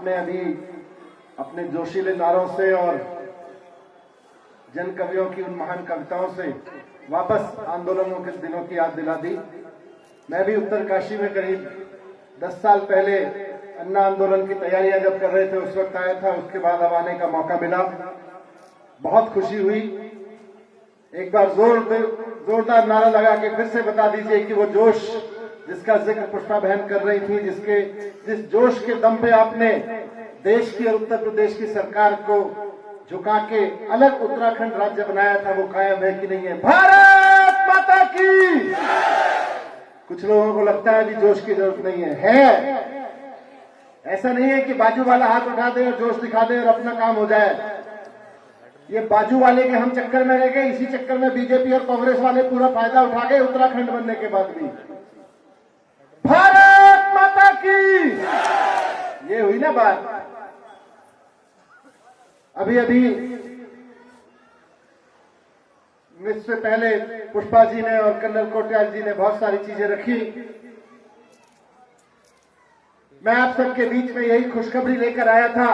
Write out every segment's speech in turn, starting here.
आपने अभी अपने जोशीले नारों से और जन कवियों की उन महान कविताओं से वापस आंदोलनों के दिनों की याद दिला दी। मैं भी उत्तरकाशी में करीब 10 साल पहले अन्ना आंदोलन की तैयारियां जब कर रहे थे उस वक्त आया था। उसके बाद अब आने का मौका मिला, बहुत खुशी हुई। एक बार जोरदार नारा लगा के फिर से बता दीजिए कि वो जोश जिसका जिक्र पुष्पा बहन कर रही थी, जिस जोश के दम पे आपने देश की और उत्तर प्रदेश की सरकार को झुका के अलग उत्तराखंड राज्य बनाया था, वो कायम है कि नहीं है? भारत माता की। कुछ लोगों को लगता है कि जोश की जरूरत नहीं है। ऐसा नहीं है कि बाजू वाला हाथ उठा दे और जोश दिखा दे और अपना काम हो जाए। ये बाजू वाले के हम चक्कर में रह गए, इसी चक्कर में बीजेपी और कांग्रेस वाले पूरा फायदा उठा गए उत्तराखंड बनने के बाद भी। भारत माता की, ये हुई ना बात। अभी मुझसे पहले पुष्पा जी ने और कर्नल कोटियाल जी ने बहुत सारी चीजें रखी। मैं आप सबके बीच में यही खुशखबरी लेकर आया था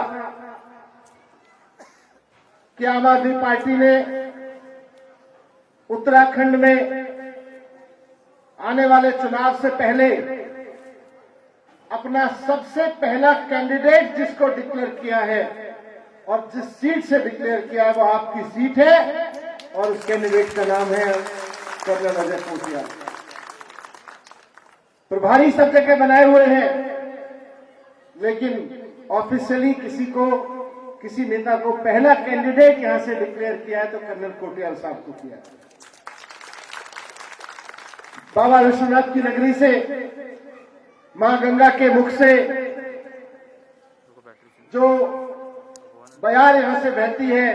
कि आम आदमी पार्टी ने उत्तराखंड में आने वाले चुनाव से पहले अपना सबसे पहला कैंडिडेट जिसको डिक्लेयर किया है और जिस सीट से डिक्लेयर किया है वो आपकी सीट है और उस कैंडिडेट का नाम है कर्नल अजय कोटियाल। प्रभारी सब जगह बनाए हुए हैं, लेकिन ऑफिशियली किसी नेता को पहला कैंडिडेट यहां से डिक्लेयर किया है तो कर्नल कोटियाल साहब को किया है। बाबा विश्वनाथ की नगरी से, मां गंगा के मुख से जो बयार यहां से बहती है,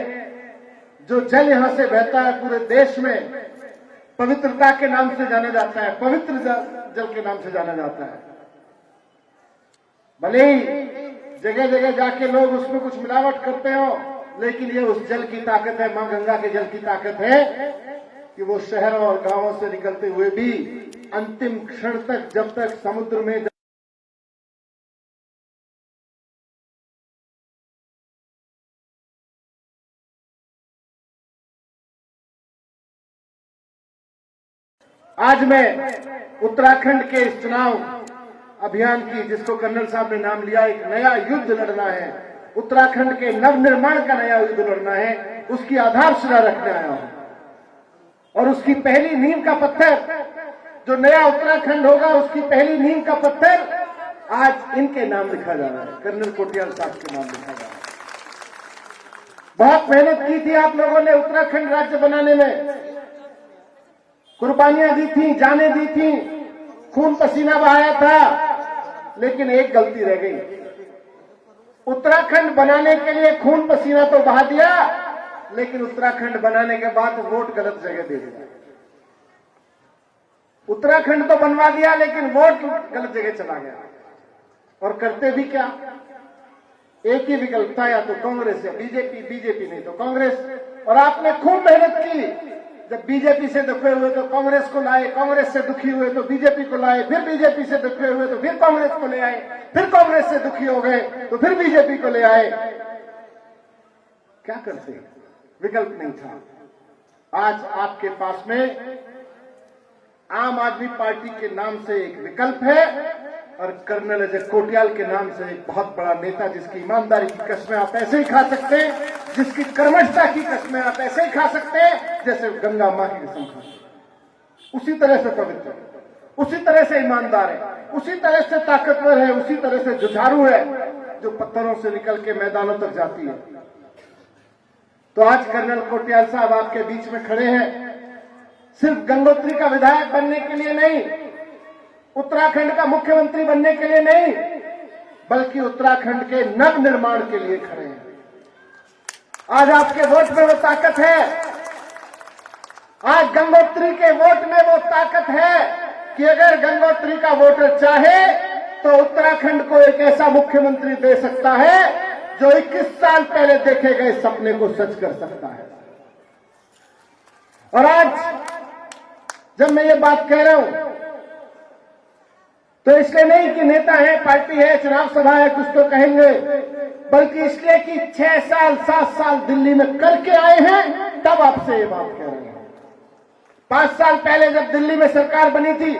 जो जल यहां से बहता है, पूरे देश में पवित्रता के नाम से जाना जाता है, पवित्र जल के नाम से जाना जाता है। भले ही जगह जगह जाके लोग उसमें कुछ मिलावट करते हो, लेकिन ये उस जल की ताकत है, मां गंगा के जल की ताकत है कि वो शहरों और गांवों से निकलते हुए भी अंतिम क्षण तक, जब तक समुद्र में आज मैं उत्तराखंड के इस चुनाव अभियान की, जिसको कर्नल साहब ने नाम लिया, एक नया युद्ध लड़ना है, उत्तराखंड के नवनिर्माण का नया युद्ध लड़ना है, उसकी आधारशिला रखने आया हूं। और उसकी पहली नींव का पत्थर, जो नया उत्तराखंड होगा, उसकी पहली नींव का पत्थर आज इनके नाम लिखा जा रहा है, कर्नल कोटियाल साहब के नाम लिखा जा रहा है। बहुत मेहनत की थी आप लोगों ने उत्तराखंड राज्य बनाने में, कुर्बानियां दी थी, जानें दी थी, खून पसीना बहाया था, लेकिन एक गलती रह गई। उत्तराखंड बनाने के लिए खून पसीना तो बहा दिया, लेकिन उत्तराखंड बनाने के बाद वोट गलत जगह दे दिया। उत्तराखंड तो बनवा दिया, लेकिन वोट गलत जगह चला गया। और करते भी क्या? एक ही विकल्प था, या तो कांग्रेस या बीजेपी, बीजेपी नहीं तो कांग्रेस। और आपने खूब मेहनत की। जब बीजेपी से दुखे हुए तो कांग्रेस को लाए, कांग्रेस से दुखी हुए तो बीजेपी को लाए, फिर बीजेपी से दुखे हुए तो फिर कांग्रेस को ले आए, फिर कांग्रेस से दुखी हो गए तो फिर बीजेपी को ले आए। क्या करते? विकल्प नहीं था। आज आपके पास में आम आदमी पार्टी के नाम से एक विकल्प है और कर्नल अजय कोटियाल के नाम से एक बहुत बड़ा नेता, जिसकी ईमानदारी की कस्में आप ऐसे ही खा सकते हैं, जिसकी कर्मठता की कस्में आप ऐसे ही खा सकते हैं जैसे गंगा मां की कसम खाते। उसी तरह से पवित्र है, उसी तरह से ईमानदार है, उसी तरह से ताकतवर है, उसी तरह से जुझारू है, जो पत्थरों से निकल के मैदानों तक जाती है। तो आज कर्नल कोटियाल साहब आपके बीच में खड़े हैं, सिर्फ गंगोत्री का विधायक बनने के लिए नहीं, उत्तराखंड का मुख्यमंत्री बनने के लिए नहीं, बल्कि उत्तराखंड के नव निर्माण के लिए खड़े हैं। आज आपके वोट में वो ताकत है, आज गंगोत्री के वोट में वो ताकत है कि अगर गंगोत्री का वोटर चाहे तो उत्तराखंड को एक ऐसा मुख्यमंत्री दे सकता है जो 21 साल पहले देखे गए सपने को सच कर सकता है। और आज जब मैं ये बात कह रहा हूं तो इसलिए नहीं कि नेता है, पार्टी है, चुनाव सभा है, कुछ तो कहेंगे, बल्कि इसलिए कि 6 साल 7 साल दिल्ली में करके आए हैं, तब आपसे ये बात कह रहे हैं। 5 साल पहले जब दिल्ली में सरकार बनी थी,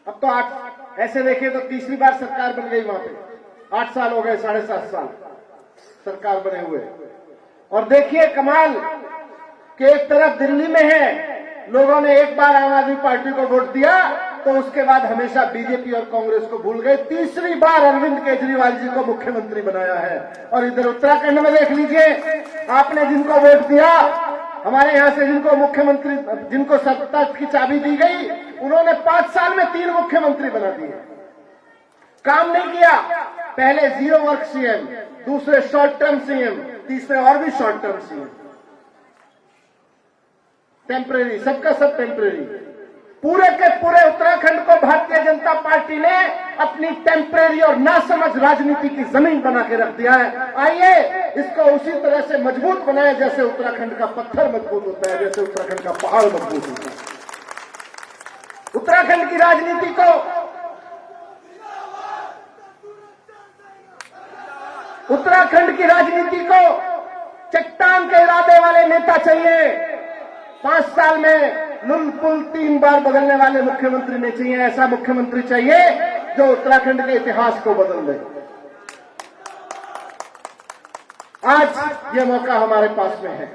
अब तो 8, ऐसे देखें तो तीसरी बार सरकार बन गई वहां पे। 8 साल हो गए, 7.5 साल सरकार बने हुए। और देखिए कमाल कि एक तरफ दिल्ली में है, लोगों ने एक बार आम आदमी पार्टी को वोट दिया तो उसके बाद हमेशा बीजेपी और कांग्रेस को भूल गए। तीसरी बार अरविंद केजरीवाल जी को मुख्यमंत्री बनाया है। और इधर उत्तराखंड में देख लीजिए, आपने जिनको वोट दिया, हमारे यहां से जिनको मुख्यमंत्री, जिनको सत्ता की चाबी दी गई, उन्होंने 5 साल में 3 मुख्यमंत्री बना दिए। काम नहीं किया। पहले 0 वर्क सीएम, दूसरे शॉर्ट टर्म सीएम, तीसरे और भी शॉर्ट टर्म सीएम, टेम्परेरी, सबका सब टेम्परेरी। पूरे के पूरे उत्तराखंड को भारतीय जनता पार्टी ने अपनी टेम्परेरी और नासमझ राजनीति की जमीन बना के रख दिया है। आइए इसको उसी तरह से मजबूत बनाए जैसे उत्तराखंड का पत्थर मजबूत होता है, जैसे उत्तराखंड का पहाड़ मजबूत होता है। उत्तराखंड की राजनीति को, उत्तराखंड की राजनीति को चट्टान के इरादे वाले नेता चाहिए। 5 साल में लुल पुल 3 बार बदलने वाले मुख्यमंत्री नहीं चाहिए। ऐसा मुख्यमंत्री चाहिए जो उत्तराखंड के इतिहास को बदल दे। आज ये मौका हमारे पास में है।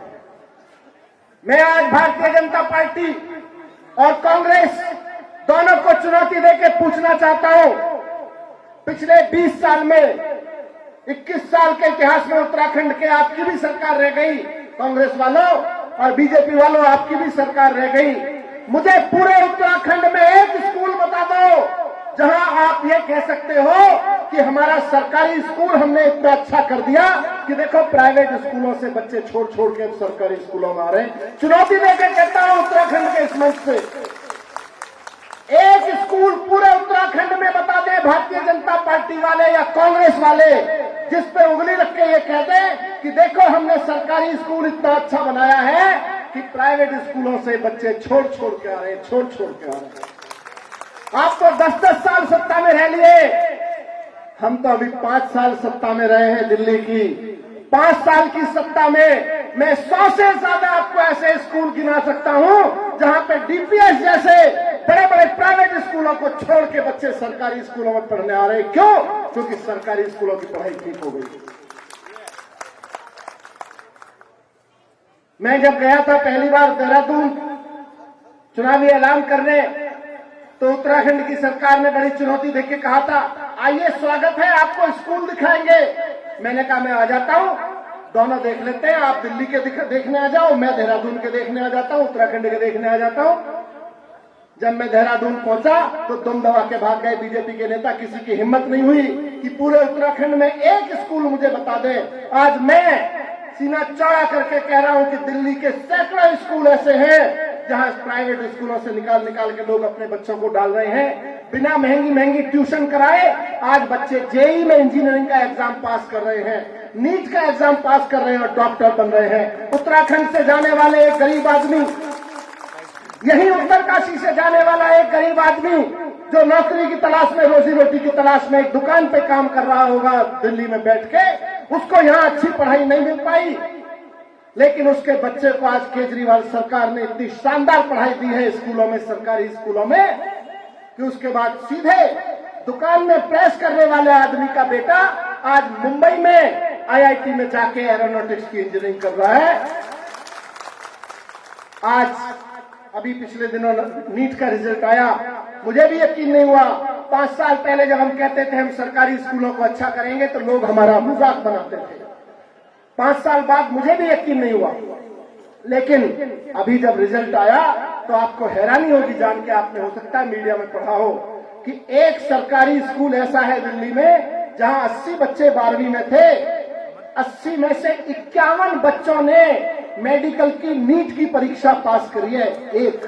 मैं आज भारतीय जनता पार्टी और कांग्रेस दोनों को चुनौती देकर पूछना चाहता हूं, पिछले 20 साल में, 21 साल के इतिहास में उत्तराखंड के आपकी भी सरकार रह गई, कांग्रेस वालों और बीजेपी वालों आपकी भी सरकार रह गई। मुझे पूरे उत्तराखंड में एक स्कूल बता दो जहां आप ये कह सकते हो कि हमारा सरकारी स्कूल हमने इतना अच्छा कर दिया कि देखो प्राइवेट स्कूलों से बच्चे छोड़ छोड़ के सरकारी स्कूलों में आ रहे हैं। चुनौती देकर कहता हूं उत्तराखंड के इस मंच से, एक स्कूल पूरे उत्तराखंड में बता दे भारतीय जनता पार्टी वाले या कांग्रेस वाले, जिस पे उंगली रख के ये कहते हैं कि देखो हमने सरकारी स्कूल इतना अच्छा बनाया है कि प्राइवेट स्कूलों से बच्चे छोड़ छोड़ के आ रहे हैं, छोड़ छोड़ के आ रहे हैं। आप तो 10-10 साल सत्ता में रह लिए, हम तो अभी 5 साल सत्ता में रहे हैं दिल्ली की। 5 साल की सत्ता में मैं 100 से ज्यादा आपको ऐसे स्कूल गिना सकता हूं जहां पे डीपीएस जैसे बड़े बड़े प्राइवेट स्कूलों को छोड़ के बच्चे सरकारी स्कूलों में पढ़ने आ रहे हैं। क्यों? क्योंकि सरकारी स्कूलों की पढ़ाई ठीक हो गई। मैं जब गया था पहली बार देहरादून चुनावी ऐलान करने, तो उत्तराखंड की सरकार ने बड़ी चुनौती देके कहा था, आइए स्वागत है, आपको स्कूल दिखाएंगे। मैंने कहा मैं आ जाता हूं, दोनों देख लेते हैं, आप दिल्ली के देखने आ जाओ, मैं देहरादून के देखने आ जाता हूं, उत्तराखंड के देखने आ जाता हूं। जब मैं देहरादून पहुंचा तो दुम दबा के भाग गए बीजेपी के नेता। किसी की हिम्मत नहीं हुई कि पूरे उत्तराखंड में एक स्कूल मुझे बता दे। आज मैं सीना चौड़ा करके कह रहा हूं कि दिल्ली के सैकड़ों स्कूल ऐसे हैं जहां प्राइवेट स्कूलों से निकाल निकाल के लोग अपने बच्चों को डाल रहे हैं, बिना महंगी महंगी ट्यूशन कराए। आज बच्चे जेईई में इंजीनियरिंग का एग्जाम पास कर रहे हैं, नीट का एग्जाम पास कर रहे हैं और डॉक्टर बन रहे हैं। उत्तराखंड से जाने वाले एक गरीब आदमी, यही उत्तरकाशी से जाने वाला एक गरीब आदमी जो नौकरी की तलाश में, रोजी रोटी की तलाश में एक दुकान पे काम कर रहा होगा दिल्ली में बैठ के, उसको यहाँ अच्छी पढ़ाई नहीं मिल पाई, लेकिन उसके बच्चे को आज केजरीवाल सरकार ने इतनी शानदार पढ़ाई दी है स्कूलों में, सरकारी स्कूलों में, कि उसके बाद सीधे दुकान में प्रेस करने वाले आदमी का बेटा आज मुंबई में आईआईटी में जाके एरोनॉटिक्स की इंजीनियरिंग कर रहा है। आज अभी पिछले दिनों नीट का रिजल्ट आया, मुझे भी यकीन नहीं हुआ। 5 साल पहले जब हम कहते थे हम सरकारी स्कूलों को अच्छा करेंगे तो लोग हमारा मजाक बनाते थे। 5 साल बाद मुझे भी यकीन नहीं हुआ, लेकिन अभी जब रिजल्ट आया तो आपको हैरानी होगी जान के, आपने हो सकता है मीडिया में पढ़ा हो कि एक सरकारी स्कूल ऐसा है दिल्ली में जहां 80 बच्चे 12वीं में थे, 80 में से 51 बच्चों ने मेडिकल की नीट की परीक्षा पास करी है। एक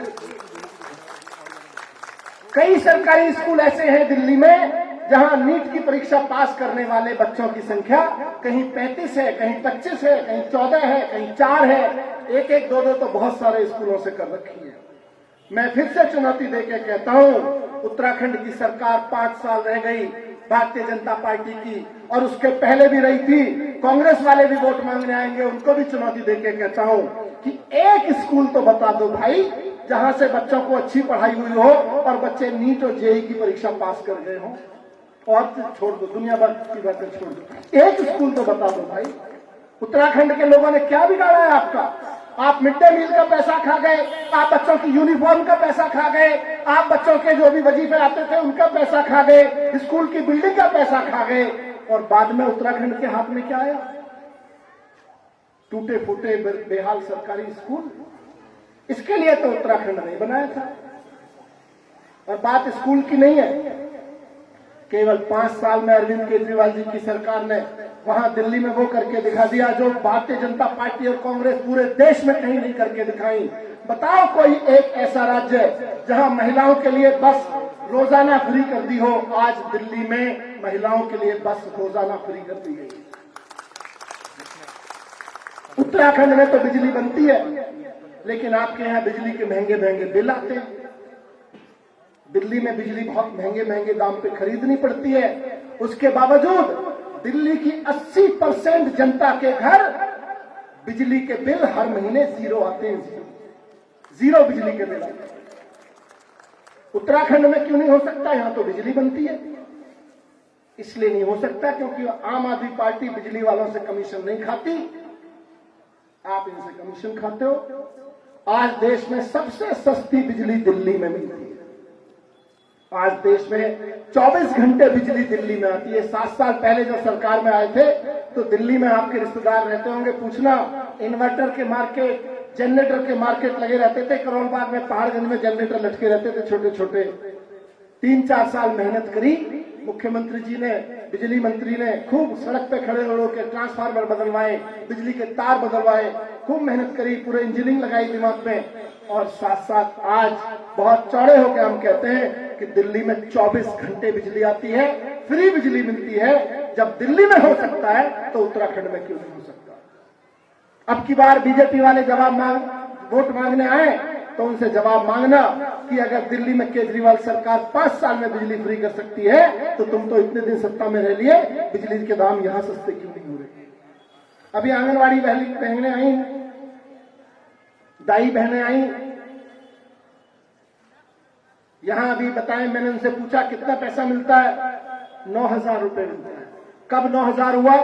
कई सरकारी स्कूल ऐसे हैं दिल्ली में जहां नीट की परीक्षा पास करने वाले बच्चों की संख्या कहीं 35 है, कहीं 25 है, कहीं 14 है, कहीं 4 है, एक एक दो दो तो बहुत सारे स्कूलों से कर रखी है। मैं फिर से चुनौती देकर कहता हूं उत्तराखंड की सरकार 5 साल रह गई भारतीय जनता पार्टी की, और उसके पहले भी रही थी। कांग्रेस वाले भी वोट मांगने आएंगे, उनको भी चुनौती देके कहता हूं कि एक स्कूल तो बता दो भाई जहां से बच्चों को अच्छी पढ़ाई हुई हो और बच्चे नीट और जेईई की परीक्षा पास कर गए हो। और छोड़ दो, दुनिया भर की बातें छोड़ दो, एक स्कूल तो बता दो भाई। उत्तराखंड के लोगों ने क्या बिगाड़ा है आपका? आप मिड डे मील का पैसा खा गए, आप बच्चों की यूनिफॉर्म का पैसा खा गए, आप बच्चों के जो भी वजीफे आते थे उनका पैसा खा गए, स्कूल की बिल्डिंग का पैसा खा गए, और बाद में उत्तराखंड के हाथ में क्या आया? टूटे फूटे बेहाल सरकारी स्कूल। इसके लिए तो उत्तराखंड नहीं बनाया था। और बात स्कूल की नहीं है, केवल 5 साल में अरविंद केजरीवाल जी की सरकार ने वहां दिल्ली में वो करके दिखा दिया जो भारतीय जनता पार्टी और कांग्रेस पूरे देश में कहीं नहीं करके दिखाई। बताओ कोई एक ऐसा राज्य जहां महिलाओं के लिए बस रोजाना फ्री कर दी हो। आज दिल्ली में महिलाओं के लिए बस रोजाना फ्री कर दी गई। उत्तराखंड में तो बिजली बनती है, लेकिन आपके यहां बिजली के महंगे महंगे बिल आते हैं। दिल्ली में बिजली बहुत महंगे महंगे दाम पे खरीदनी पड़ती है। उसके बावजूद दिल्ली की 80% जनता के घर बिजली के बिल हर महीने जीरो आते हैं। जीरो बिजली के बिल आते हैं। उत्तराखंड में क्यों नहीं हो सकता? यहां तो बिजली बनती है। इसलिए नहीं हो सकता क्योंकि आम आदमी पार्टी बिजली वालों से कमीशन नहीं खाती, आप इनसे कमीशन खाते हो। आज देश में सबसे सस्ती बिजली दिल्ली में मिलती है। आज देश में 24 घंटे बिजली दिल्ली में आती है। 7 साल पहले जब सरकार में आए थे तो दिल्ली में आपके रिश्तेदार रहते होंगे, पूछना, इन्वर्टर के मार्केट, जनरेटर के मार्केट लगे रहते थे। करोल बाग में, पहाड़गंज में जनरेटर लटके रहते थे छोटे छोटे। 3-4 साल मेहनत करी मुख्यमंत्री जी ने, बिजली मंत्री ने, खूब सड़क पे खड़े हो के ट्रांसफार्मर बदलवाए, बिजली के तार बदलवाए, खूब मेहनत करी, पूरे इंजीनियरिंग लगाई दिमाग में। और साथ साथ आज बहुत चौड़े होकर हम कहते हैं कि दिल्ली में 24 घंटे बिजली आती है, फ्री बिजली मिलती है। जब दिल्ली में हो सकता है तो उत्तराखंड में क्यों नहीं हो सकता? अब की बार बीजेपी वाले वोट मांगने आए तो उनसे जवाब मांगना कि अगर दिल्ली में केजरीवाल सरकार 5 साल में बिजली फ्री कर सकती है तो तुम तो इतने दिन सत्ता में रह लिए, बिजली के दाम यहां सस्ते क्यों नहीं हो रहे? अभी आंगनवाड़ी बहनें आई, दाई बहनें आई, यहां अभी बताएं, मैंने उनसे पूछा कितना पैसा मिलता है? 9,000 रुपए मिलता है। कब 9,000 हुआ?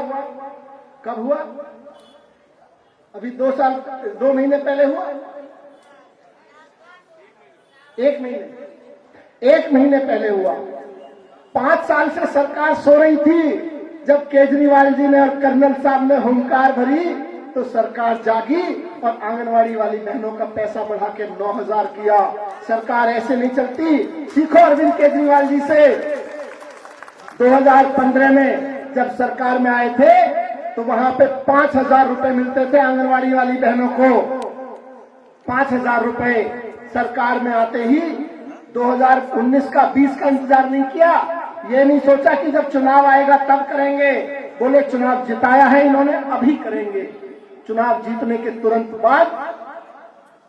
कब हुआ? अभी 2 महीने पहले हुआ। 1 महीने पहले हुआ। 5 साल से सरकार सो रही थी। जब केजरीवाल जी ने और कर्नल साहब ने हुंकार भरी तो सरकार जागी और आंगनवाड़ी वाली बहनों का पैसा बढ़ा के 9,000 किया। सरकार ऐसे नहीं चलती, सीखो अरविंद केजरीवाल जी से। 2015 में जब सरकार में आए थे तो वहां पे 5,000 रुपए मिलते थे आंगनवाड़ी वाली बहनों को। 5,000 रुपए सरकार में आते ही 2019 का 20 का इंतजार नहीं किया। ये नहीं सोचा कि जब चुनाव आएगा तब करेंगे। बोले चुनाव जिताया है इन्होंने, अभी करेंगे। चुनाव जीतने के तुरंत बाद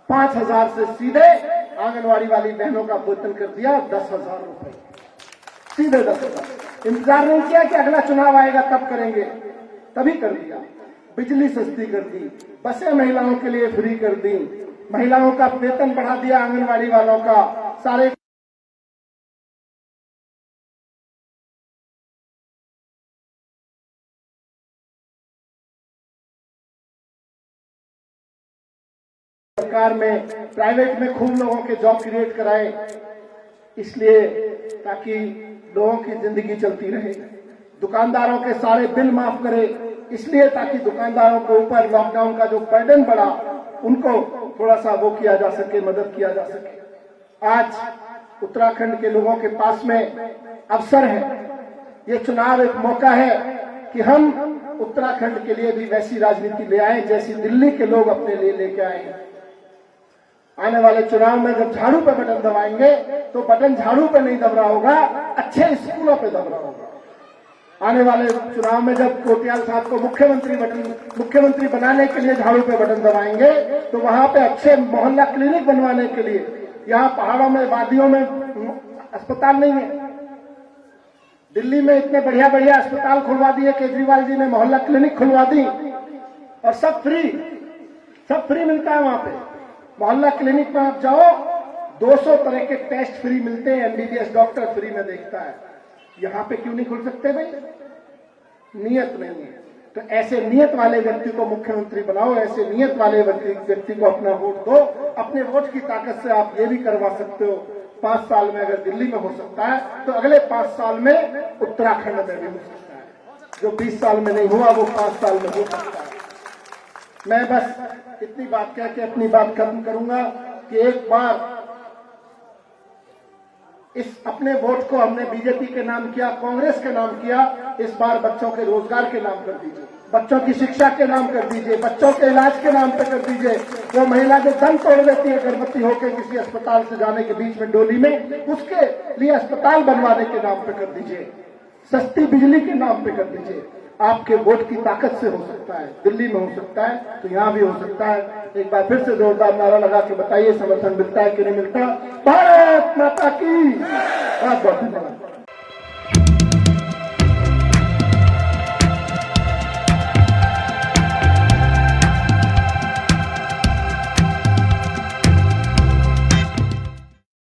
5,000 से सीधे आंगनवाड़ी वाली बहनों का वेतन कर दिया 10,000 रुपए, सीधे 10,000। इंतजार नहीं किया कि अगला चुनाव आएगा तब करेंगे, तभी कर दिया। बिजली सस्ती कर दी, बसें महिलाओं के लिए फ्री कर दी, महिलाओं का वेतन बढ़ा दिया, आंगनवाड़ी वालों का सारे सरकार में, प्राइवेट में खूब लोगों के जॉब क्रिएट कराए, इसलिए ताकि लोगों की जिंदगी चलती रहे। दुकानदारों के सारे बिल माफ करे, इसलिए ताकि दुकानदारों के ऊपर लॉकडाउन का जो बर्डन बढ़ा उनको थोड़ा सा वो किया जा सके, मदद किया जा सके। आज उत्तराखंड के लोगों के पास में अवसर है। ये चुनाव एक मौका है कि हम उत्तराखंड के लिए भी वैसी राजनीति ले आए जैसी दिल्ली के लोग अपने लिए लेके आए। आने वाले चुनाव में जब झाड़ू पे बटन दबाएंगे तो बटन झाड़ू पे नहीं दब रहा होगा, अच्छे स्कूलों पे दब रहा होगा। आने वाले चुनाव में जब कोटियाल साहब को मुख्यमंत्री बनाने के लिए झाड़ू पे बटन दबाएंगे तो वहां पे अच्छे मोहल्ला क्लिनिक बनवाने के लिए, यहाँ पहाड़ों में, वादियों में अस्पताल नहीं है। दिल्ली में इतने बढ़िया बढ़िया अस्पताल खुलवा दिए केजरीवाल जी ने, मोहल्ला क्लिनिक खुलवा दी और सब फ्री मिलता है वहां पे। मोहल्ला क्लिनिक में आप जाओ, 200 तरह के टेस्ट फ्री मिलते हैं, एमबीबीएस डॉक्टर फ्री में देखता है। यहां पे क्यों नहीं खुल सकते भाई? नियत नहीं है। तो ऐसे नियत वाले व्यक्ति को मुख्यमंत्री बनाओ, ऐसे नियत वाले व्यक्ति को अपना वोट दो। अपने वोट की ताकत से आप ये भी करवा सकते हो, 5 साल में अगर दिल्ली में हो सकता है तो अगले 5 साल में उत्तराखंड में भी हो सकता है। जो 20 साल में नहीं हुआ वो 5 साल में हो सकता है। मैं बस इतनी बात कह के अपनी बात खत्म करूंगा कि एक बार इस अपने वोट को हमने बीजेपी के नाम किया, कांग्रेस के नाम किया, इस बार बच्चों के रोजगार के नाम कर दीजिए, बच्चों की शिक्षा के नाम कर दीजिए, बच्चों के इलाज के नाम पे कर दीजिए। वो महिला जो दम तोड़ देती है गर्भवती होकर किसी अस्पताल से जाने के बीच में डोली में, उसके लिए अस्पताल बनवाने के नाम पे कर दीजिए, सस्ती बिजली के नाम पे कर दीजिए। आपके वोट की ताकत से हो सकता है, दिल्ली में हो सकता है तो यहां भी हो सकता है। एक बार फिर से जोरदार नारा लगा के बताइए समर्थन मिलता है कि नहीं मिलता। भारत माता की बहुत बहुत धन्यवाद।